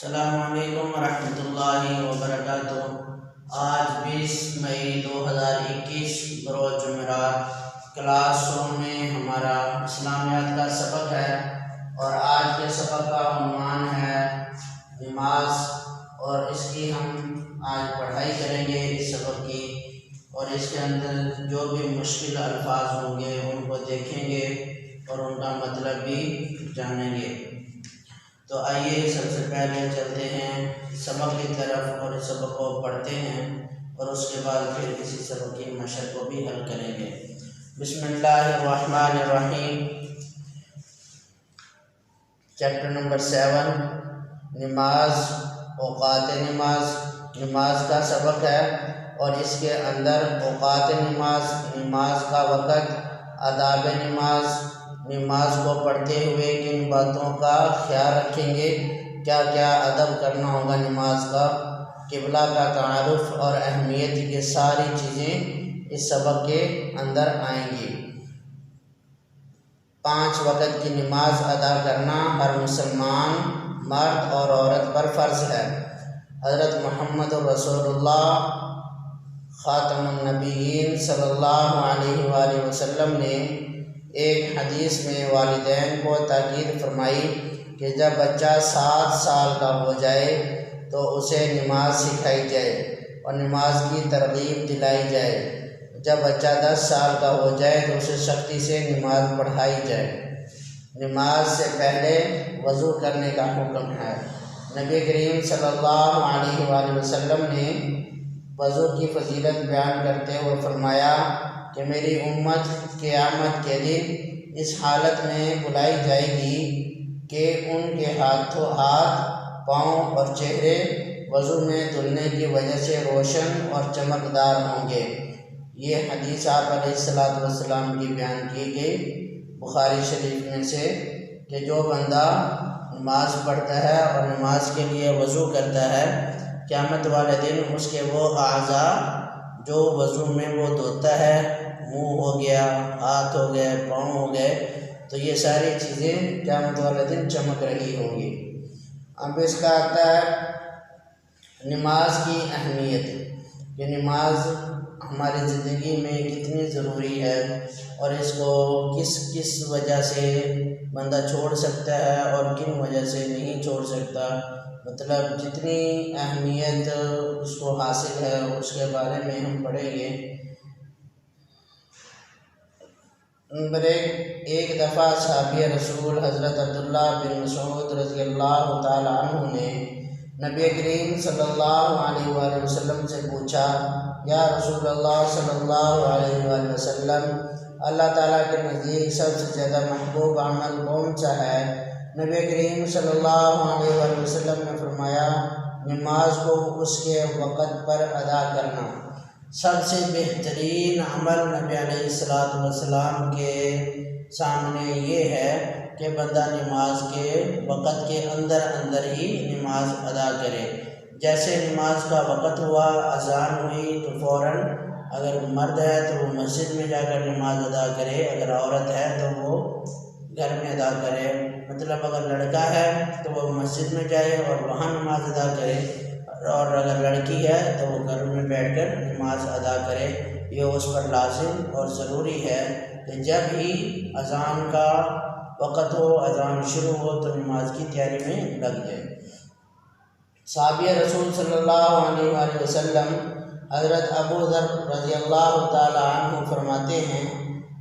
السلام علیکم ورحمۃ اللہ وبرکاتہ۔ آج 20 مئی 2021 بروز جمعرات کلاس روم میں ہمارا اسلامیات کا سبق ہے اور آج کے سبق کا عنوان ہے نماز، اور اس کی ہم آج پڑھائی کریں گے اس سبق کی، اور اس کے اندر جو بھی مشکل الفاظ ہوں گے ان کو دیکھیں گے اور ان کا مطلب بھی جانیں گے۔ تو آئیے سب سے پہلے چلتے ہیں سبق کی طرف اور اس سبق کو پڑھتے ہیں، اور اس کے بعد پھر کسی سبق کی مشق کو بھی حل کریں گے۔ بسم اللہ الرحمن الرحیم۔ چیپٹر نمبر 7 نماز، اوقات نماز کا سبق ہے، اور اس کے اندر اوقات نماز کا وقت، آداب نماز کو پڑھتے ہوئے کن باتوں کا خیال رکھیں گے، کیا کیا ادب کرنا ہوگا نماز کا، قبلہ کا تعارف اور اہمیت، یہ ساری چیزیں اس سبق کے اندر آئیں گی۔ 5 وقت کی نماز ادا کرنا ہر مسلمان مرد اور عورت پر فرض ہے۔ حضرت محمد رسول اللہ خاتم النبیین صلی اللہ علیہ وآلہ وسلم نے ایک حدیث میں والدین کو تاکید فرمائی کہ جب بچہ 7 سال کا ہو جائے تو اسے نماز سکھائی جائے اور نماز کی ترغیب دلائی جائے۔ جب بچہ 10 سال کا ہو جائے تو اسے سختی سے نماز پڑھائی جائے۔ نماز سے پہلے وضو کرنے کا حکم ہے۔ نبی کریم صلی اللہ علیہ وآلہ وسلم نے وضو کی فضیلت بیان کرتے ہوئے فرمایا کہ میری امت قیامت کے دن اس حالت میں بلائی جائے گی کہ ان کے ہاتھ، پاؤں اور چہرے وضو میں دھلنے کی وجہ سے روشن اور چمکدار ہوں گے۔ یہ حدیث آپ علیہ السلام کی بیان کی گئی بخاری شریف میں سے، کہ جو بندہ نماز پڑھتا ہے اور نماز کے لیے وضو کرتا ہے، قیامت والے دن اس کے وہ اعضاء جو وضو میں وہ دھوتا ہے، منہ ہو گیا، ہاتھ ہو گئے، پاؤں ہو گئے، تو یہ ساری چیزیں قیامت والے دن چمک رہی ہوں گی۔ اب اس کا آتا ہے نماز کی اہمیت، کہ نماز ہماری زندگی میں کتنی ضروری ہے، اور اس کو کس وجہ سے بندہ چھوڑ سکتا ہے اور کن وجہ سے نہیں چھوڑ سکتا، مطلب جتنی اہمیت اس کو حاصل ہے اس کے بارے میں ہم پڑھیں گے۔ نمبر 1، ایک دفعہ صحابی رسول حضرت عبداللہ بن مسعود رضی اللہ تعالی عنہ نے نبی کریم صلی اللہ علیہ وآلہ وسلم سے پوچھا، یا رسول اللہ صلی اللہ علیہ وآلہ وسلم، اللہ تعالیٰ کے نزدیک سب سے زیادہ محبوب عمل کون سا ہے؟ نبی کریم صلی اللہ علیہ وآلہ وسلم نے فرمایا، نماز کو اس کے وقت پر ادا کرنا۔ سب سے بہترین عمل نبی علیہ السلام کے سامنے یہ ہے کہ بندہ نماز کے وقت کے اندر ہی نماز ادا کرے۔ جیسے نماز کا وقت ہوا، اذان ہوئی تو فوراً اگر مرد ہے تو وہ مسجد میں جا کر نماز ادا کرے، اگر عورت ہے تو وہ گھر میں ادا کرے، مطلب اگر لڑکا ہے تو وہ مسجد میں جائے اور وہاں نماز ادا کرے، اور اگر لڑکی ہے تو وہ گھر میں بیٹھ کر نماز ادا کرے۔ یہ اس پر لازم اور ضروری ہے کہ جب ہی اذان کا وقت ہو، اذان شروع ہو تو نماز کی تیاری میں لگ جائے۔ صحابی رسول صلی اللہ علیہ وآلہ وسلم حضرت ابو ذر رضی اللہ تعالی عنہ فرماتے ہیں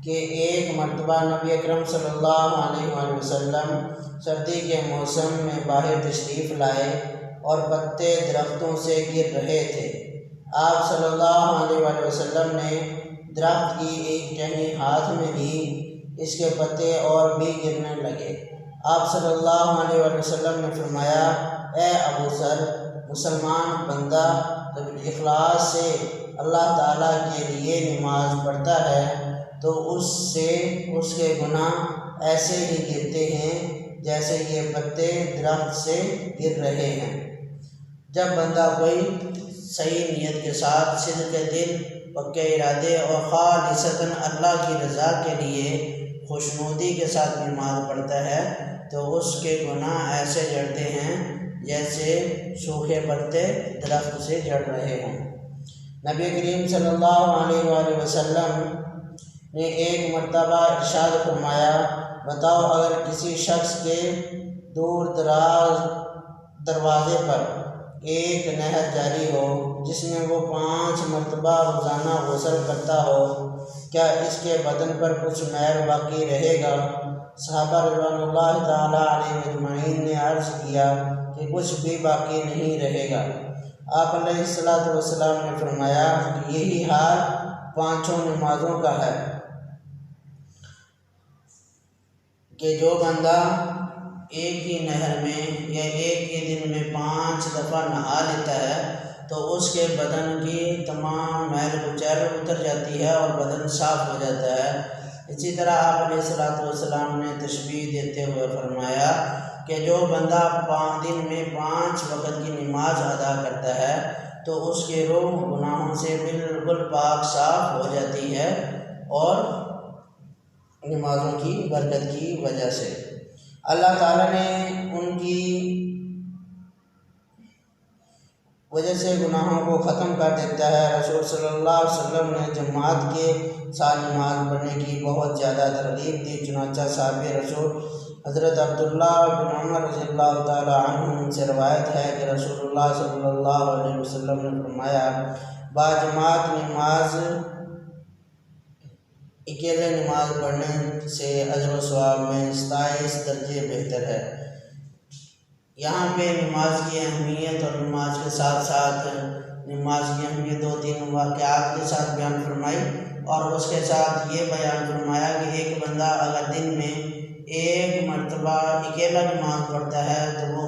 کہ ایک مرتبہ نبی اکرم صلی اللہ علیہ وآلہ وسلم سردی کے موسم میں باہر تشریف لائے اور پتے درختوں سے گر رہے تھے۔ آپ صلی اللہ علیہ وآلہ وسلم نے درخت کی ایک ٹہنی ہاتھ میں لی، اس کے پتے اور بھی گرنے لگے۔ آپ صلی اللہ علیہ وآلہ وسلم نے فرمایا، اے ابو ذر، مسلمان بندہ جب اخلاص سے اللہ تعالیٰ کے لیے نماز پڑھتا ہے تو اس کے گناہ ایسے ہی گرتے ہیں جیسے یہ پتے درخت سے گر رہے ہیں۔ جب بندہ کوئی صحیح نیت کے ساتھ، صدق دل، پکے ارادے اور خالصتاً اللہ کی رضا کے لیے خوشنودی کے ساتھ نماز پڑھتا ہے تو اس کے گناہ ایسے جڑتے ہیں جیسے سوکھے پتے درخت سے جھڑ رہے ہوں۔ نبی کریم صلی اللہ علیہ وآلہ وسلم نے ایک مرتبہ ارشاد فرمایا، بتاؤ اگر کسی شخص کے دور دراز دروازے پر ایک نہر جاری ہو جس میں وہ 5 مرتبہ روزانہ غسل کرتا ہو، کیا اس کے بدن پر کچھ میل باقی رہے گا؟ صحابہ رضوان اللہ تعالیٰ علیہ اجمعین نے عرض کیا کہ کچھ بھی باقی نہیں رہے گا۔ آپ علیہ السلام نے فرمایا کہ یہی حال 5 نمازوں کا ہے کہ جو بندہ ایک ہی نہر میں یا ایک ہی دن میں 5 دفعہ نہا لیتا ہے تو اس کے بدن کی تمام میل کچیل اتر جاتی ہے اور بدن صاف ہو جاتا ہے۔ اسی طرح آپ علیہ السلام نے تشبیہ دیتے ہوئے فرمایا کہ جو بندہ 5 دن میں 5 وقت کی نماز ادا کرتا ہے تو اس کی روح گناہوں سے بالکل پاک صاف ہو جاتی ہے، اور نمازوں کی برکت کی وجہ سے اللہ تعالیٰ نے ان کی وجہ سے گناہوں کو ختم کر دیتا ہے۔ رسول صلی اللہ علیہ وسلم نے جماعت کے ساتھ نماز پڑھنے کی بہت زیادہ ترغیب دی، چنانچہ صحابی رسول حضرت عبداللہ بن عمر رضی اللہ تعالیٰ عنہ سے روایت ہے کہ رسول اللہ صلی اللہ علیہ وسلم نے فرمایا، باجماعت نماز اکیلے نماز پڑھنے سے اجر و ثواب میں 27 درجے بہتر ہے۔ یہاں پہ نماز کی اہمیت اور نماز کے ساتھ ساتھ نماز کی اہمیت 2-3 واقعات کے ساتھ بیان فرمائی، اور اس کے ساتھ یہ بیان فرمایا کہ ایک بندہ اگر دن میں 1 مرتبہ اکیلا نماز پڑھتا ہے تو وہ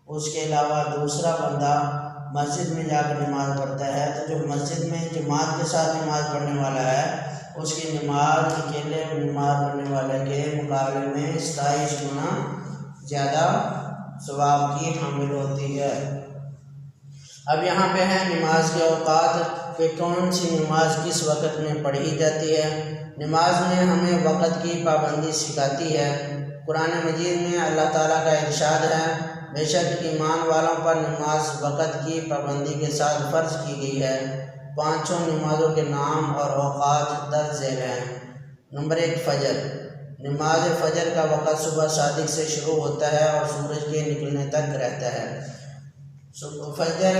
اس کے علاوہ دوسرا بندہ مسجد میں جا کر نماز پڑھتا ہے تو جو مسجد میں جماعت کے ساتھ نماز پڑھنے والا ہے اس کی نماز اکیلے نماز پڑھنے والے کے مقابلے میں 27 گنا زیادہ ثواب کی حامل ہوتی ہے۔ اب یہاں پہ ہے نماز کے اوقات کہ کون سی نماز کس وقت میں پڑھی جاتی ہے۔ نماز میں ہمیں وقت کی پابندی سکھاتی ہے۔ قرآن مجید میں اللہ تعالیٰ کا ارشاد ہے، بے شک ایمان والوں پر نماز وقت کی پابندی کے ساتھ فرض کی گئی ہے۔ 5 نمازوں کے نام اور اوقات درج ذیل ہیں۔ نمبر 1، فجر۔ نماز فجر کا وقت صبح صادق سے شروع ہوتا ہے اور سورج کے نکلنے تک رہتا ہے۔ فجر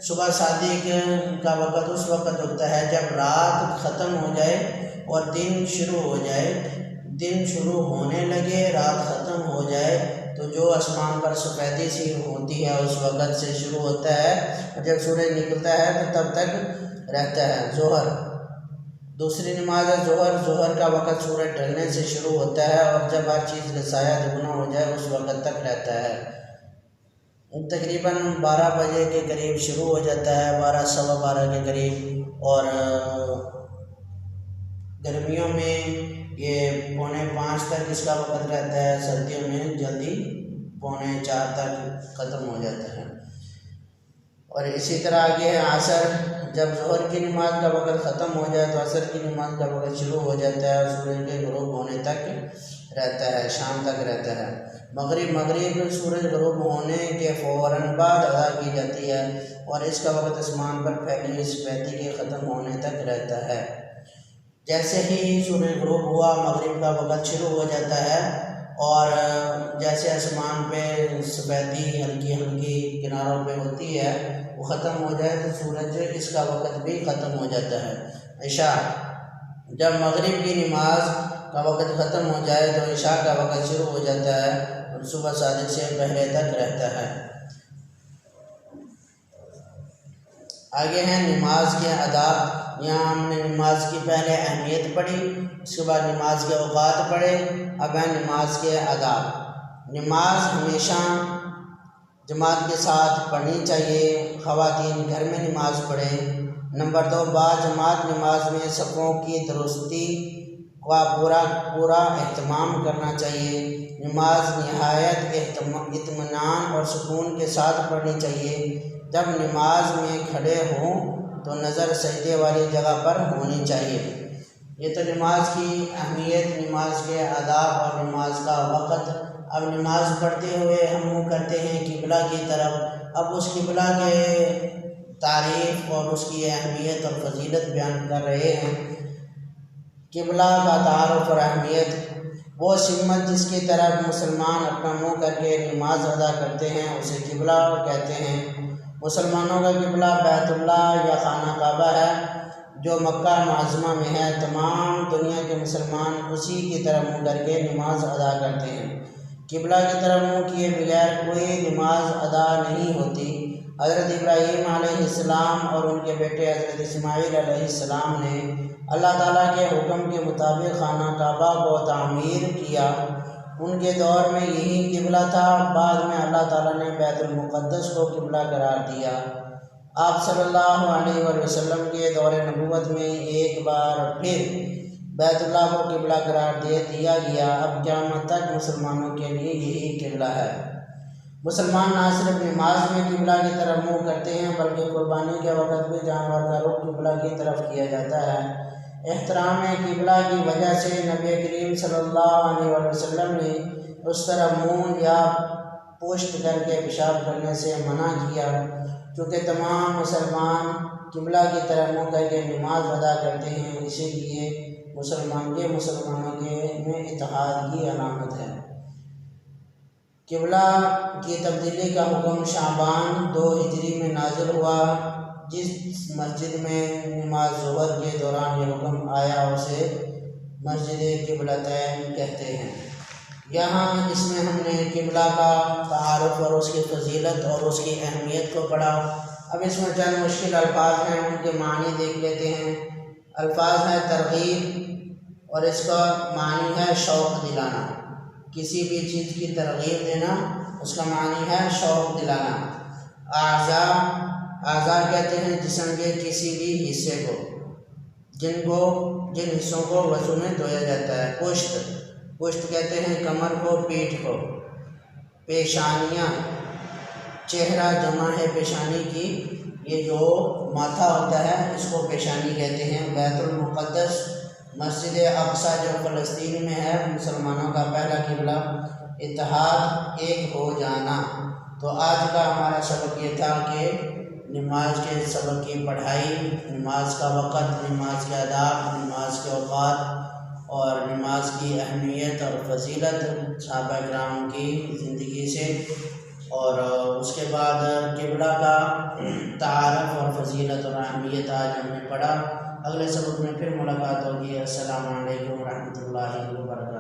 صبح صادق کا وقت اس وقت ہوتا ہے جب رات ختم ہو جائے اور دن شروع ہو جائے۔ دن شروع ہونے لگے، رات ختم ہو جائے تو جو آسمان پر سفیدی سی ہوتی ہے اس وقت سے شروع ہوتا ہے، اور جب سورج نکلتا ہے تو تب تک رہتا ہے۔ ظہر دوسری نماز ہے ظہر۔ ظہر کا وقت سورج ڈھلنے سے شروع ہوتا ہے اور جب ہر چیز کا سایہ دگنا ہو جائے اس وقت تک رہتا ہے۔ تقریباً 12 بجے کے قریب شروع ہو جاتا ہے، 12 سوا 12 کے قریب، اور گرمیوں میں یہ 3:45 تک اس کا وقت رہتا ہے، سردیوں میں جلدی 3:45 تک ختم ہو جاتا ہے۔ اور اسی طرح آگے ہے عصر۔ جب ظہر کی نماز کا وقت ختم ہو جائے تو عصر کی نماز کا وقت شروع ہو جاتا ہے اور سورج کے غروب ہونے تک رہتا ہے، شام تک رہتا ہے۔ مغرب سورج غروب ہونے کے فوراً بعد ادا کی جاتی ہے اور اس کا وقت آسمان پر پھیلی ہوئی سفیدی کے ختم ہونے تک رہتا ہے۔ جیسے ہی سورج غروب ہوا مغرب کا وقت شروع ہو جاتا ہے، اور جیسے آسمان پہ سفیدی ہلکی ہلکی کناروں پہ ہوتی ہے وہ ختم ہو جائے تو سورج اس کا وقت بھی ختم ہو جاتا ہے۔ عشاء جب مغرب کی نماز کا وقت ختم ہو جائے تو عشاء کا وقت شروع ہو جاتا ہے اور صبح صادق سے پہلے تک رہتا ہے۔ آگے ہیں نماز کے آداب۔ یہاں ہم نے نماز کی پہلے اہمیت پڑھی، اس کے بعد نماز کے اوقات پڑھے، اب ہے نماز کے آداب۔ نماز ہمیشہ جماعت کے ساتھ پڑھنی چاہیے، خواتین گھر میں نماز پڑھیں۔ نمبر 2، باجماعت نماز میں صفوں کی درستی کا پورا اہتمام کرنا چاہیے۔ نماز نہایت اطمینان اور سکون کے ساتھ پڑھنی چاہیے۔ جب نماز میں کھڑے ہوں تو نظر سجدے والی جگہ پر ہونی چاہیے۔ یہ تو نماز کی اہمیت، نماز کے آداب اور نماز کا وقت اب نماز پڑھتے ہوئے ہم منہ کرتے ہیں قبلہ کی طرف۔ اب اس قبلہ کے تعریف اور اس کی اہمیت اور فضیلت بیان کر رہے ہیں۔ قبلہ کا تعارف اور اہمیت، وہ سمت جس کی طرف مسلمان اپنا منہ کر کے نماز ادا کرتے ہیں اسے قبلہ کہتے ہیں۔ مسلمانوں کا قبلہ بیت اللہ یا خانہ کعبہ ہے جو مکہ معظمہ میں ہے۔ تمام دنیا کے مسلمان اسی کی طرف منہ کر کے نماز ادا کرتے ہیں۔ قبلہ کی طرف منہ کیے بغیر کوئی نماز ادا نہیں ہوتی۔ حضرت ابراہیم علیہ السلام اور ان کے بیٹے حضرت اسماعیل علیہ السلام نے اللہ تعالیٰ کے حکم کے مطابق خانہ کعبہ کو تعمیر کیا۔ ان کے دور میں یہی قبلہ تھا، بعد میں اللہ تعالیٰ نے بیت المقدس کو قبلہ قرار دیا۔ آپ صلی اللہ علیہ وآلہ وسلم کے دور نبوت میں ایک بار پھر بیت اللہ کو قبلہ قرار دے دیا گیا۔ اب قیامت تک مسلمانوں کے لیے یہی قبلہ ہے۔ مسلمان نہ صرف نماز میں قبلہ کی طرف منہ کرتے ہیں بلکہ قربانی کے وقت بھی جانور کا رخ قبلہ کی طرف کیا جاتا ہے۔ احترام قبلہ کی وجہ سے نبی کریم صلی اللہ علیہ وآلہ وسلم نے اس طرف منہ یا پشت کر کے پیشاب کرنے سے منع کیا، چونکہ تمام مسلمان قبلہ کی طرف منہ کر کے نماز ادا کرتے ہیں، اسی لیے مسلمانوں میں اتحاد کی علامت ہے۔ قبلہ کی تبدیلی کا حکم شعبان 2 ہجری میں نازل ہوا۔ جس مسجد میں نماز ظہر کے دوران یہ حکم آیا اسے مسجد قبلتین کہتے ہیں۔ یہاں اس میں ہم نے قبلہ کا تعارف اور اس کی فضیلت اور اس کی اہمیت کو پڑھا۔ اب اس میں چند مشکل الفاظ ہیں، ان کے معنی دیکھ لیتے ہیں۔ الفاظ ہے ترغیب، اور اس کا معنی ہے شوق دلانا۔ کسی بھی چیز کی ترغیب دینا، اس کا معنی ہے شوق دلانا۔ اعضاء کہتے ہیں جسم کے کسی بھی حصے کو جن حصوں کو وضو میں دھویا جاتا ہے۔ پشت کہتے ہیں کمر کو، پیٹھ کو۔ پیشانیاں، چہرہ جمع ہے پیشانی کی، یہ جو ماتھا ہوتا ہے اس کو پیشانی کہتے ہیں۔ بیت المقدس، مسجد اقصی جو فلسطین میں ہے، مسلمانوں کا پہلا قبلہ۔ اتحاد، ایک ہو جانا۔ تو آج کا ہمارا سبق یہ تھا کہ نماز کے سبق کی پڑھائی، نماز کا وقت، نماز کے آداب، نماز کے اوقات اور نماز کی اہمیت اور فضیلت صحابہ کرام کی زندگی سے، اور اس کے بعد قبلہ کا تعارف اور فضیلت اور اہمیت آج ہم نے پڑھا۔ اگلے سبق میں پھر ملاقات ہوگی۔ السلام علیکم ورحمۃ اللہ وبرکاتہ۔